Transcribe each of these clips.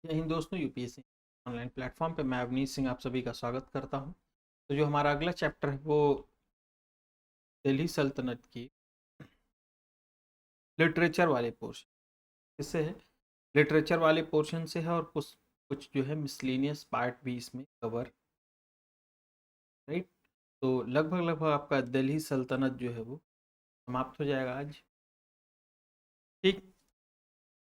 जय हिंद दोस्तों, UPSC online platform पे मैं अवनीश सिंह आप सभी का स्वागत करता हूं। तो जो हमारा अगला चैप्टर है वो दिल्ली सल्तनत की लिटरेचर वाले पोर्शन इससे है। लिटरेचर वाले पोर्शन से है और कुछ कुछ जो है मिसलेनियस पार्ट भी इसमें कवर, राइट। तो लगभग लगभग आपका दिल्ली सल्तनत जो है वो समाप्त हो जाएगा आज। ठीक।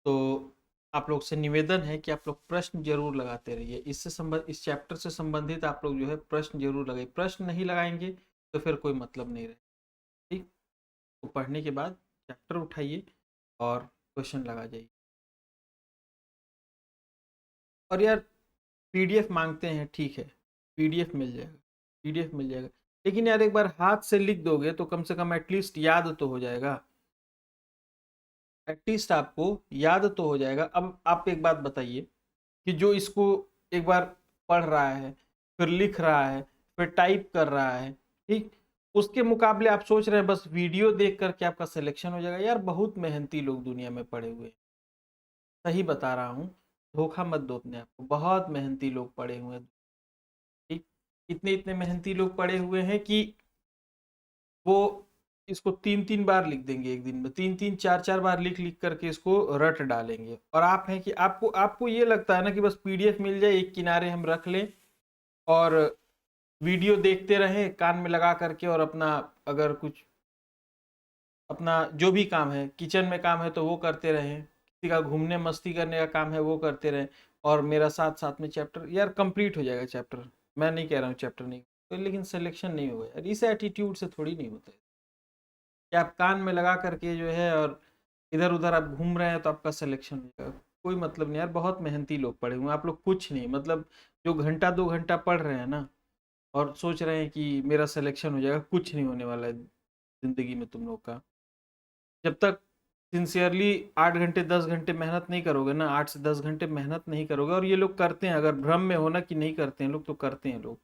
तो आप लोग से निवेदन है कि आप लोग प्रश्न जरूर लगाते रहिए। इस चैप्टर से संबंधित आप लोग जो है प्रश्न जरूर लगाइए। प्रश्न नहीं लगाएंगे तो फिर कोई मतलब नहीं रहे। ठीक। तो पढ़ने के बाद चैप्टर उठाइए और क्वेश्चन लगा जाइए। और यार, पीडीएफ मांगते हैं, ठीक है, पीडीएफ मिल जाएगा, पीडीएफ मिल जाएगा। लेकिन यार एक बार हाथ से लिख दोगे तो कम से कम एटलीस्ट याद तो हो जाएगा। एटलीस्ट आपको याद तो हो जाएगा। अब आप एक बात बताइए कि जो इसको एक बार पढ़ रहा है, फिर लिख रहा है, फिर टाइप कर रहा है, ठीक, उसके मुकाबले आप सोच रहे हैं बस वीडियो देख करके आपका सिलेक्शन हो जाएगा। यार बहुत मेहनती लोग दुनिया में पड़े हुए हैं, सही बता रहा हूँ, धोखा मत दो अपने आप को। बहुत मेहनती लोग पड़े हुए हैं, ठीक। इतने इतने मेहनती लोग पड़े हुए हैं कि वो इसको तीन तीन बार लिख देंगे एक दिन में, तीन तीन चार चार बार लिख लिख करके इसको रट डालेंगे। और आप हैं कि आपको आपको ये लगता है ना कि बस पीडीएफ मिल जाए, एक किनारे हम रख लें और वीडियो देखते रहें कान में लगा करके, और अपना अगर कुछ अपना जो भी काम है, किचन में काम है तो वो करते रहें, किसी का घूमने मस्ती करने का काम है वो करते रहें, और मेरा साथ साथ में चैप्टर यार कंप्लीट हो जाएगा चैप्टर। मैं नहीं कह रहा हूँ चैप्टर नहीं तो, लेकिन सिलेक्शन नहीं होगा यार। इस एटीट्यूड से थोड़ी नहीं होता है कि आप कान में लगा करके जो है और इधर उधर आप घूम रहे हैं तो आपका सिलेक्शन हो जाएगा। कोई मतलब नहीं यार, बहुत मेहनती लोग पढ़े हुए हैं। आप लोग कुछ नहीं, मतलब जो घंटा दो घंटा पढ़ रहे हैं ना और सोच रहे हैं कि मेरा सिलेक्शन हो जाएगा, कुछ नहीं होने वाला है जिंदगी में तुम लोग का। जब तक सिंसियरली 8 घंटे 10 घंटे मेहनत नहीं करोगे ना, 8 से 10 घंटे मेहनत नहीं करोगे, और ये लोग करते हैं, अगर भ्रम में हो ना कि नहीं करते हैं लोग, तो करते हैं लोग,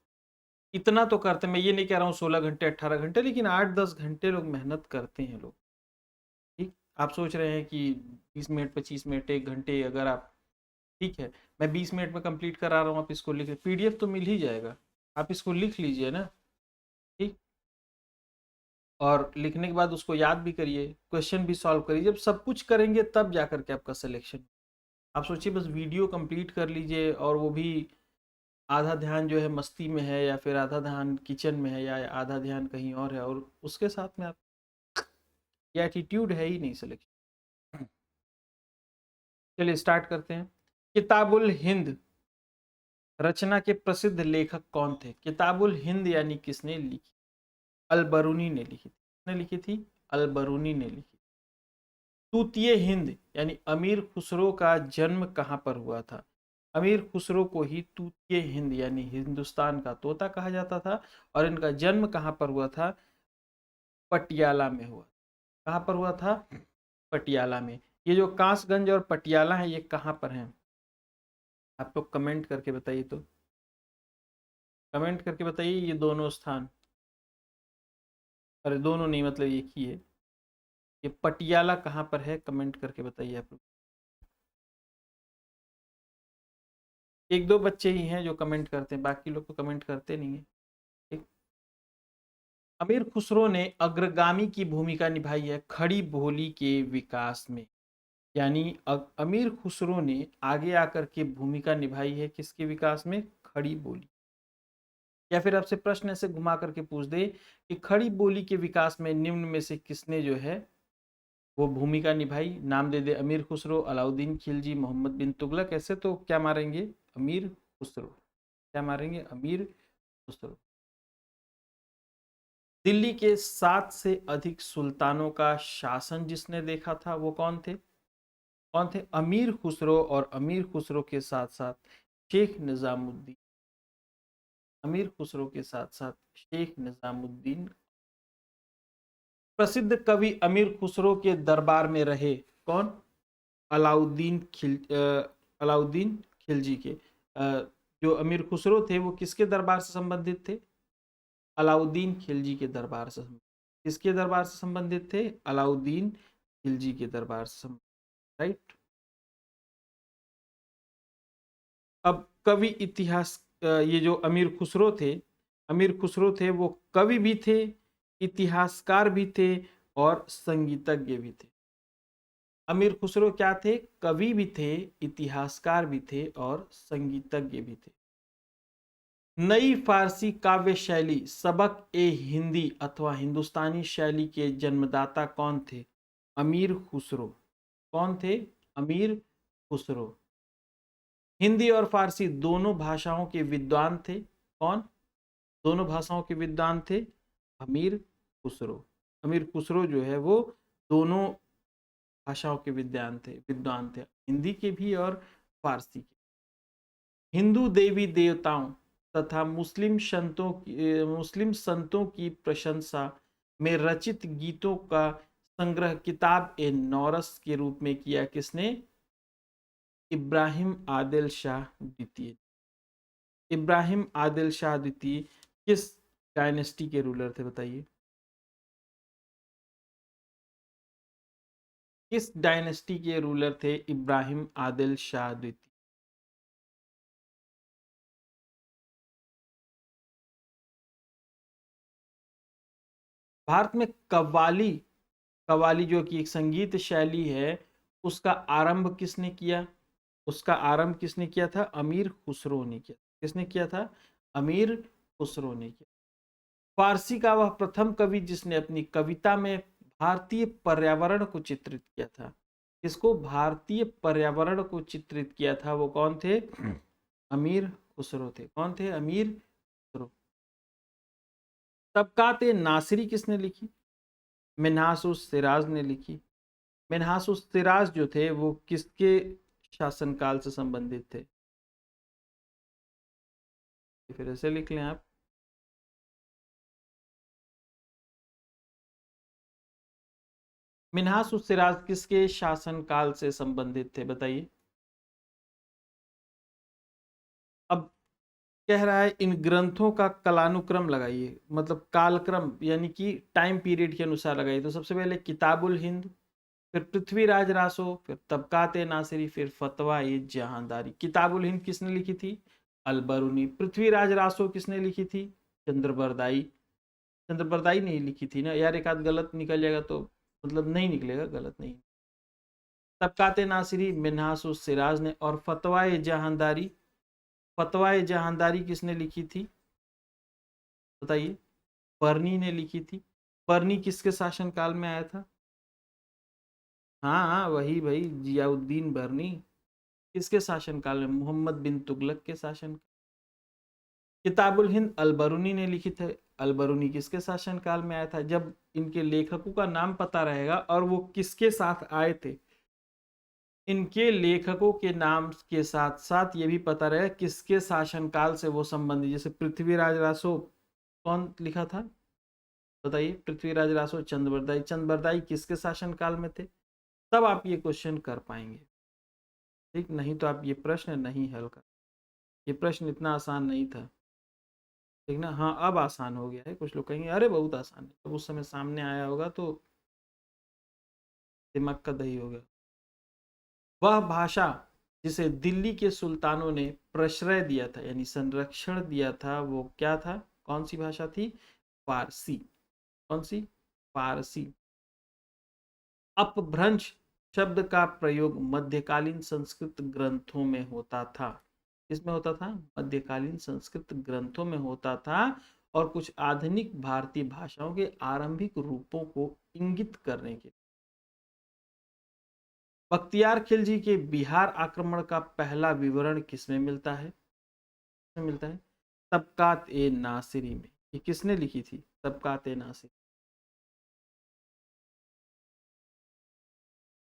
इतना तो करते हैं। मैं ये नहीं कह रहा हूँ 16 घंटे 18 घंटे, लेकिन 8 10 घंटे लोग मेहनत करते हैं लोग। ठीक। आप सोच रहे हैं कि 20 मिनट 25 मिनट 1 घंटे अगर आप, ठीक है, मैं 20 मिनट में कंप्लीट करा रहा हूँ, आप इसको लिख, पीडीएफ तो मिल ही जाएगा, आप इसको लिख लीजिए ना। ठीक। और लिखने के बाद उसको याद भी करिए, क्वेश्चन भी सॉल्व करिए। जब सब कुछ करेंगे तब जा करके आपका सिलेक्शन। आप सोचिए बस वीडियो कंप्लीट कर लीजिए, और वो भी आधा ध्यान जो है मस्ती में है, या फिर आधा ध्यान किचन में है, या आधा ध्यान कहीं और है, और उसके साथ में आप, ये एटीट्यूड है ही नहीं सिलेक्शन। चलिए स्टार्ट करते हैं। किताबुल हिंद रचना के प्रसिद्ध लेखक कौन थे? किताबुल हिंद यानी किसने लिखी? अलबरूनी ने लिखी थी। किसने लिखी थी? अलबरूनी ने लिखी। तूतिए हिंद यानी अमीर खुसरो का जन्म कहाँ पर हुआ था? अमीर खुसरो को ही तूतिए हिंद यानी हिंदुस्तान का तोता कहा जाता था। और इनका जन्म कहाँ पर हुआ था? पटियाला में हुआ। कहाँ पर हुआ था? पटियाला में। ये जो कासगंज और पटियाला है, ये कहाँ पर है? आप लोग कमेंट करके बताइए। तो कमेंट करके बताइए ये दोनों स्थान। अरे दोनों नहीं, मतलब एक ही है। ये पटियाला कहाँ पर है, कमेंट करके बताइए आप लोग। एक दो बच्चे ही हैं जो कमेंट करते हैं, बाकी लोग तो कमेंट करते नहीं है। ठीक। अमीर खुसरो ने अग्रगामी की भूमिका निभाई है खड़ी बोली के विकास में। यानी अमीर खुसरो ने आगे आकर के भूमिका निभाई है किसके विकास में? खड़ी बोली। या फिर आपसे प्रश्न ऐसे घुमा करके पूछ दे कि खड़ी बोली के विकास में निम्न में से किसने जो है वो भूमिका निभाई? नाम दे दे, अमीर खुसरो, अलाउद्दीन खिलजी, मोहम्मद बिन तुगलक। ऐसे तो क्या मारेंगे? अमीर खुसरो। क्या मारेंगे? अमीर खुसरो। दिल्ली के 7 से अधिक सुल्तानों का शासन जिसने देखा था वो कौन थे? कौन थे? अमीर खुसरो। और अमीर खुसरो के साथ साथ शेख निजामुद्दीन। अमीर खुसरो के साथ साथ शेख निजामुद्दीन। प्रसिद्ध कवि अमीर खुसरो के दरबार में रहे कौन? अलाउद्दीन खिलजी के। जो अमीर खुसरो थे वो किसके दरबार से संबंधित थे? अलाउद्दीन खिलजी के दरबार से। किसके दरबार से संबंधित थे? अलाउद्दीन खिलजी के दरबार से। राइट। कवि इतिहास, ये जो अमीर खुसरो थे, अमीर खुसरो थे वो कवि भी थे, इतिहासकार भी थे और संगीतज्ञ भी थे। अमीर खुसरो क्या थे? कवि भी थे, इतिहासकार भी थे और संगीतज्ञ भी थे। नई फारसी काव्य शैली सबक ए हिंदी अथवा हिंदुस्तानी शैली के जन्मदाता कौन थे? अमीर खुसरो। कौन थे? अमीर खुसरो। हिंदी और फारसी दोनों भाषाओं के विद्वान थे। कौन? दोनों भाषाओं के विद्वान थे अमीर खुसरो। अमीर खुसरो जो है वो दोनों भाषाओं के विद्वान थे, हिंदी के भी और फारसी के। हिंदू देवी देवताओं तथा मुस्लिम संतों की प्रशंसा में रचित गीतों का संग्रह किताब ए नौरस के रूप में किया किसने? इब्राहिम आदिल शाह द्वितीय। इब्राहिम आदिल शाह द्वितीय किस डायनेस्टी के रूलर थे बताइए? किस डायनेस्टी के रूलर थे इब्राहिम आदिल शाह द्वितीय? भारत में कव्वाली, कव्वाली जो कि एक संगीत शैली है, उसका आरंभ किसने किया? उसका आरंभ किसने किया था? अमीर खुसरो ने किया। किसने किया था? अमीर खुसरो ने किया। फारसी का वह प्रथम कवि जिसने अपनी कविता में भारतीय पर्यावरण को चित्रित किया था। इसको भारतीय पर्यावरण को चित्रित किया था, वो कौन थे? अमीर खुसरो थे। कौन थे? अमीर खुसरो। तबकात नासिरी किसने लिखी? मिन्हास उस सिराज ने लिखी। मिन्हास उस सिराज जो थे वो किसके शासनकाल से संबंधित थे? फिर ऐसे लिख लें आप। मिन्हास उस सिराज किसके शासनकाल से संबंधित थे बताइए? अब कह रहा है इन ग्रंथों का कालानुक्रम लगाइए, मतलब कालक्रम यानी कि टाइम पीरियड के अनुसार लगाइए। तो सबसे पहले किताबुल हिंद, फिर पृथ्वीराज रासो, फिर तबकात नासिरी, फिर फतवा ए जहांदारी। किताबुल हिंद किसने लिखी थी? अलबरूनी। पृथ्वीराज रासो किसने लिखी थी? चंद्रबरदाई। चंद्रबरदाई नहीं लिखी थी ना यार, एक आध गलत निकल जाएगा तो मतलब नहीं निकलेगा, गलत नहीं। तबकात नासिरी मिन्हास सिराज ने, और फतवाए जहांदारी, फतवाए जहांदारी किसने लिखी थी बताइए? बर्नी ने लिखी थी। बर्नी किसके शासनकाल में आया था? हाँ हाँ वही भाई, जियाउद्दीन बर्नी। किसके शासनकाल में? मोहम्मद बिन तुगलक के शासन। किताबुल हिंद अलबरूनी ने लिखी थी। अलबरूनी किसके शासनकाल में आया था? जब इनके लेखकों का नाम पता रहेगा और वो किसके साथ आए थे, इनके लेखकों के नाम के साथ साथ ये भी पता रहेगा किसके शासनकाल से वो संबंधित। जैसे पृथ्वीराज रासो कौन लिखा था बताइए? पृथ्वीराज रासो चंद्रबरदाई। चंद्रबरदाई किसके शासनकाल में थे? तब आप ये क्वेश्चन कर पाएंगे, ठीक? नहीं तो आप ये प्रश्न नहीं हल कर। ये प्रश्न इतना आसान नहीं था, ठीक ना? हाँ अब आसान हो गया है। कुछ लोग कहेंगे अरे बहुत आसान है, तो उस समय सामने आया होगा तो दिमाग का दही हो गया। वह भाषा जिसे दिल्ली के सुल्तानों ने प्रश्रय दिया था यानी संरक्षण दिया था, वो क्या था? कौन सी भाषा थी? फारसी। कौन सी? फारसी। अपभ्रंश शब्द का प्रयोग मध्यकालीन संस्कृत ग्रंथों में होता था। किसमें होता था? मध्यकालीन संस्कृत ग्रंथों में होता था, और कुछ आधुनिक भारतीय भाषाओं के आरंभिक रूपों को इंगित करने के। बख्तियार खिलजी के बिहार आक्रमण का पहला विवरण किसमें मिलता है? किसमें मिलता है? तबकात ए नासिरी में। ये किसने लिखी थी? तबकात ए नासिरी।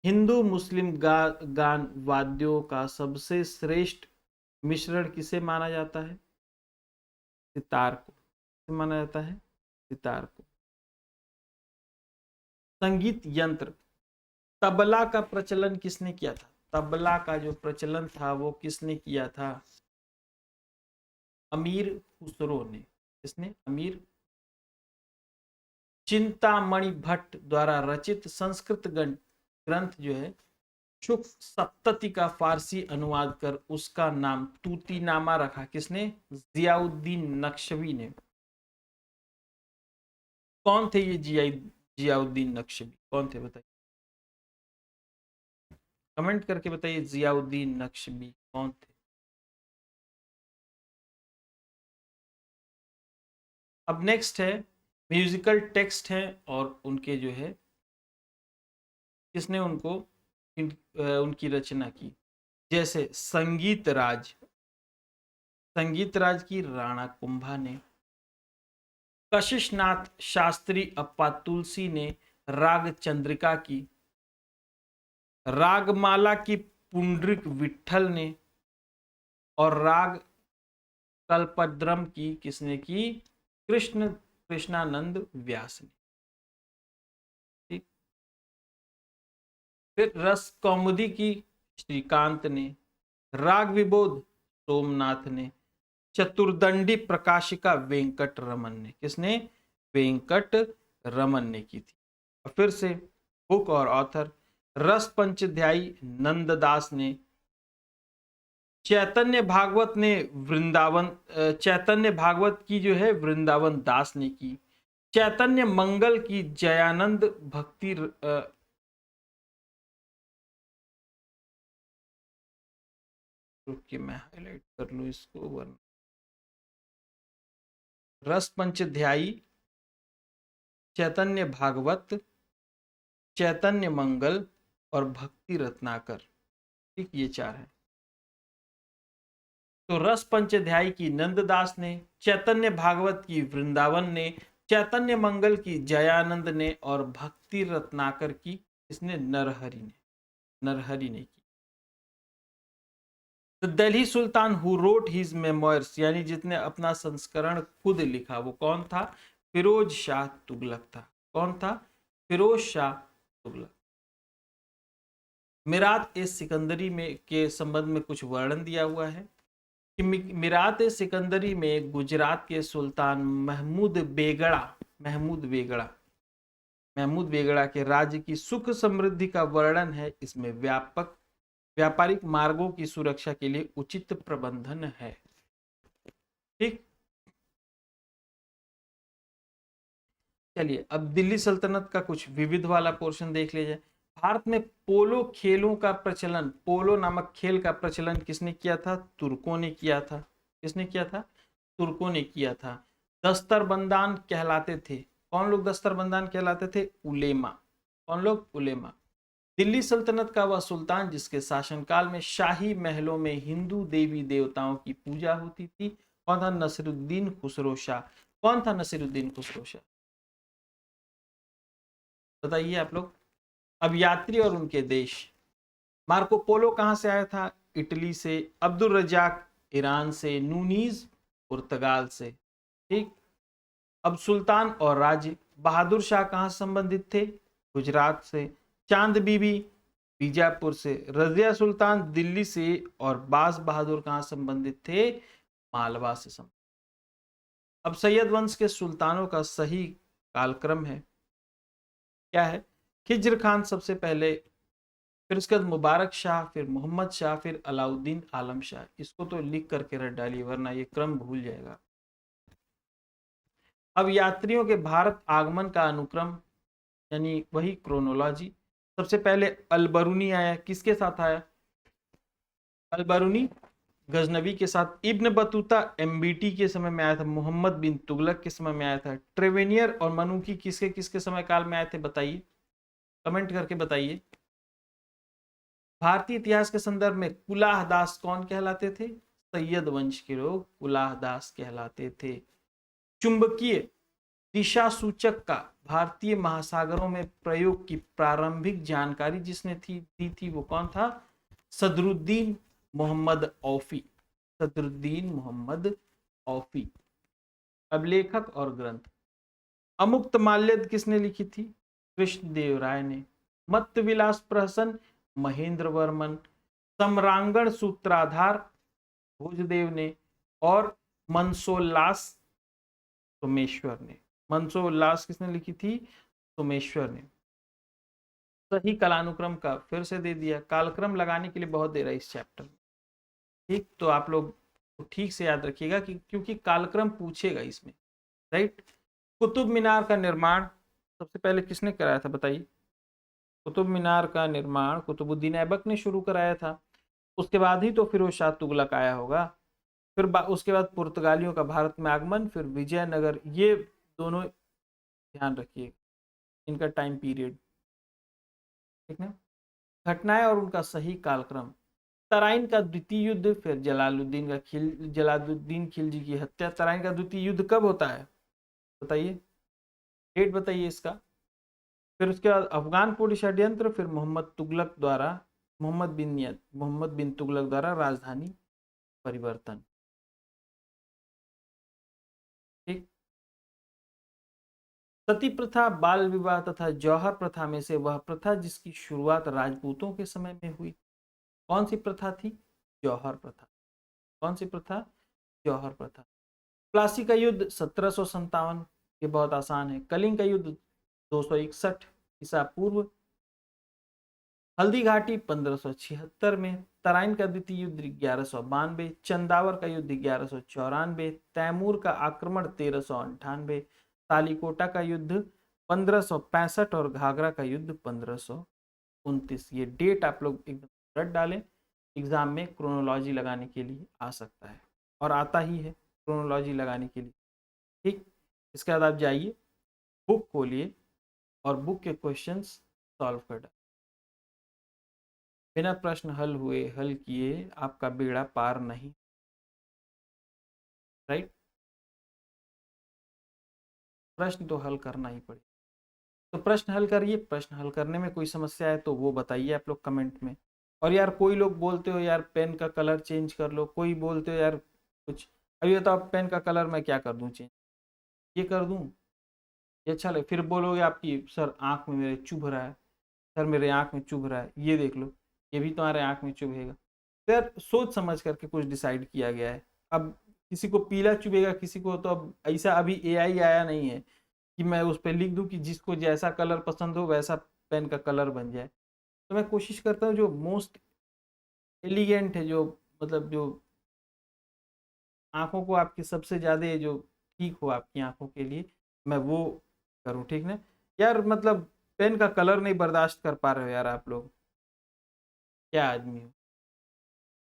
हिंदू मुस्लिम गान वाद्यों का सबसे श्रेष्ठ मिश्रण किसे माना जाता है? सितार को। किसे माना जाता है? सितार को। संगीत यंत्र तबला का प्रचलन किसने किया था? तबला का जो प्रचलन था वो किसने किया था? अमीर खुसरो ने। किसने? अमीर। चिंतामणि भट्ट द्वारा रचित संस्कृत ग्रंथ जो है शुक सप्तति का फारसी अनुवाद कर उसका नाम तूतीनामा रखा। किसने? जियाउद्दीन नक्शवी ने। कौन थे ये जियाउद्दीन नक्शवी? कौन थे बताइए, कमेंट करके बताइए, जियाउद्दीन नक्शवी कौन थे? अब नेक्स्ट है म्यूजिकल टेक्स्ट है, और उनके जो है किसने उनको उनकी रचना की। जैसे संगीत राज की राणा कुंभा ने। कशिशनाथ शास्त्री अप्पा तुलसी ने राग चंद्रिका की। रागमाला की पुंडरिक विठल ने। और राग कल्पद्रम की किसने की? कृष्णानंद व्यास ने। ठीक। फिर रस कौमुदी की श्रीकांत ने। राग विबोध सोमनाथ ने। चतुर्दंडी प्रकाशिका वेंकट रमन ने। किसने? वेंकट रमन ने की थी। और फिर से बुक और ऑथर, रस पंचध्यायी नंददास ने। चैतन्य भागवत की जो है वृंदावन दास ने की। चैतन्य मंगल की जयानंद भक्ति रुकिए मैं हाईलाइट कर लूं इसको, वरना रस पंचध्यायी, चैतन्य भागवत, चैतन्य मंगल और भक्ति रत्नाकर। ठीक, ये चार है। तो रस पंचध्यायी की नंददास ने, चैतन्य भागवत की वृंदावन ने, चैतन्य मंगल की जयानंद ने और भक्ति रत्नाकर की इसने नरहरि ने की। तो दिल्ली सुल्तान हु रोट हिज मेमोयर्स, यानी जितने अपना संस्करण खुद लिखा, वो कौन था? फिरोज शाह तुगलक था। कौन था? फिरोज शाह तुगलक। मिरात ए सिकंदरी में के संबंध में कुछ वर्णन दिया हुआ है कि मिरात ए सिकंदरी में गुजरात के सुल्तान महमूद बेगड़ा के राज्य की सुख समृद्धि का वर्णन है। इसमें व्यापारिक मार्गों की सुरक्षा के लिए उचित प्रबंधन है। ठीक, चलिए अब दिल्ली सल्तनत का कुछ विविध वाला पोर्शन देख लीजिए। भारत में पोलो खेलों का प्रचलन, पोलो नामक खेल का प्रचलन किसने किया था? तुर्कों ने किया था। किसने किया था? तुर्कों ने किया था। दस्तरबंदान कहलाते थे। कौन लोग दस्तरबंदान कहलाते थे? उलेमा। कौन लोग? उलेमा। दिल्ली सल्तनत का वह सुल्तान जिसके शासनकाल में शाही महलों में हिंदू देवी देवताओं की पूजा होती थी, कौन था? नसीरुद्दीन खुसरो शाह। कौन था नसीरुद्दीन खुसरो शाह? बताइए आप लोग। अब यात्री और उनके देश। मार्को पोलो कहां से आया था? इटली से। अब्दुल रजाक ईरान से। नूनीज पुर्तगाल से। ठीक। अब सुल्तान और राज्य। बहादुर शाह कहां से संबंधित थे? गुजरात से। चांद बीबी बीजापुर से। रजिया सुल्तान दिल्ली से। और बाज बहादुर कहां संबंधित थे? मालवा से संबंधित। अब सैयद वंश के सुल्तानों का सही कालक्रम है क्या है? खिज्र खान सबसे पहले, फिर उसके बाद मुबारक शाह, फिर मोहम्मद शाह, फिर अलाउद्दीन आलम शाह। इसको तो लिख करके रट डालिए वरना ये क्रम भूल जाएगा। अब यात्रियों के भारत आगमन का अनुक्रम, यानी वही क्रोनोलॉजी। सबसे पहले अलबरूनी आया। किसके साथ आया? अलबरूनी गजनवी के साथ। इब्न बतूता एमबीटी के समय में आया था। मोहम्मद बिन तुगलक के समय में आया था। ट्रेवेनियर और मनुकी किसके किसके समय काल में आए थे? बताइए, कमेंट करके बताइए। भारतीय इतिहास के संदर्भ में कुलाह दास कौन कहलाते थे? सैयद वंश के लोग कुलाह दास कहलाते थे। चुंबकीय दिशा सूचक का भारतीय महासागरों में प्रयोग की प्रारंभिक जानकारी जिसने दी थी वो कौन था? सदरुद्दीन मोहम्मद औफी। सदरुद्दीन मोहम्मद औफी। अब लेखक और ग्रंथ। अमुक्त माल्यद किसने लिखी थी? कृष्णदेव राय ने। मत्त विलास प्रहसन महेंद्र वर्मन। सम्रांगण सूत्राधार भोजदेव ने। और मनसोल्लास सोमेश्वर ने। मनसोल्लास किसने लिखी थी? सोमेश्वर ने। सही कालानुक्रम का फिर से दे दिया, कालक्रम लगाने के लिए बहुत दे रहा है इस चैप्टर में। ठीक, तो आप लोग ठीक से याद रखिएगा कि क्योंकि कालक्रम पूछेगा इसमें, राइट। कुतुब मीनार का निर्माण सबसे पहले किसने कराया था बताइए? कुतुब मीनार का निर्माण कुतुबुद्दीन ऐबक ने शुरू कराया था। उसके बाद ही तो फिरोज शाह तुगलक आया होगा। फिर उसके बाद पुर्तगालियों का भारत में आगमन, फिर विजयनगर, ये दोनों ध्यान रखिए इनका टाइम पीरियड, ठीक है। घटनाएं और उनका सही कालक्रम, तराइन का द्वितीय युद्ध, फिर जलालुद्दीन खिलजी की हत्या। तराइन का द्वितीय युद्ध कब होता है बताइए, डेट बताइए इसका। फिर उसके बाद अफगान पूर्व षड्यंत्र, फिर मोहम्मद बिन तुगलक द्वारा राजधानी परिवर्तन। ठीक, सती प्रथा, बाल विवाह तथा जौहर प्रथा में से वह प्रथा जिसकी शुरुआत राजपूतों के समय में हुई, कौन सी प्रथा थी? जौहर प्रथा। कौन सी प्रथा? जौहर प्रथा। प्लासी का युद्ध 1757, ये बहुत आसान है। कलिंग का युद्ध 261 ईसा पूर्व। हल्दी घाटी 1576 में। तराइन का द्वितीय युद्ध 1192। चंदावर का युद्ध 1194। तैमूर का आक्रमण 1398। तालीकोटा का युद्ध 1565 और घाघरा का युद्ध 1529। ये डेट आप लोग एकदम रट डालें, एग्जाम में क्रोनोलॉजी लगाने के लिए आ सकता है और आता ही है क्रोनोलॉजी लगाने के लिए। ठीक, इसके बाद आप जाइए बुक खोलिए और बुक के क्वेश्चंस सॉल्व कर डालिए। बिना प्रश्न हल किए आपका बेड़ा पार नहीं, राइट। प्रश्न तो हल करना ही पड़ेगा, तो प्रश्न हल करिए। प्रश्न हल करने में कोई समस्या है तो वो बताइए आप लोग कमेंट में। और यार कोई लोग बोलते हो यार पेन का कलर चेंज कर लो, कोई बोलते हो यार कुछ, अभी बताओ पेन का कलर मैं क्या कर दूं चेंज? ये कर दूं? ये अच्छा लगे? फिर बोलोगे आपकी सर आंख में मेरे चुभ रहा है, सर मेरे आंख में चुभ रहा है, ये देख लो ये भी तुम्हारे आंख में चुभेगा। तो यार सोच समझ करके कुछ डिसाइड किया गया है। अब किसी को पीला चुभेगा, किसी को, तो अब ऐसा अभी एआई आया नहीं है कि मैं उस पर लिख दूं कि जिसको जैसा कलर पसंद हो वैसा पेन का कलर बन जाए। तो मैं कोशिश करता हूँ जो मोस्ट एलिगेंट है, जो मतलब जो आंखों को आपकी सबसे ज़्यादा जो ठीक हो आपकी आंखों के लिए, मैं वो करूँ, ठीक ना। यार मतलब पेन का कलर नहीं बर्दाश्त कर पा रहे हो यार आप लोग, क्या आदमी हो।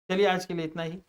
चलिए आज के लिए इतना ही।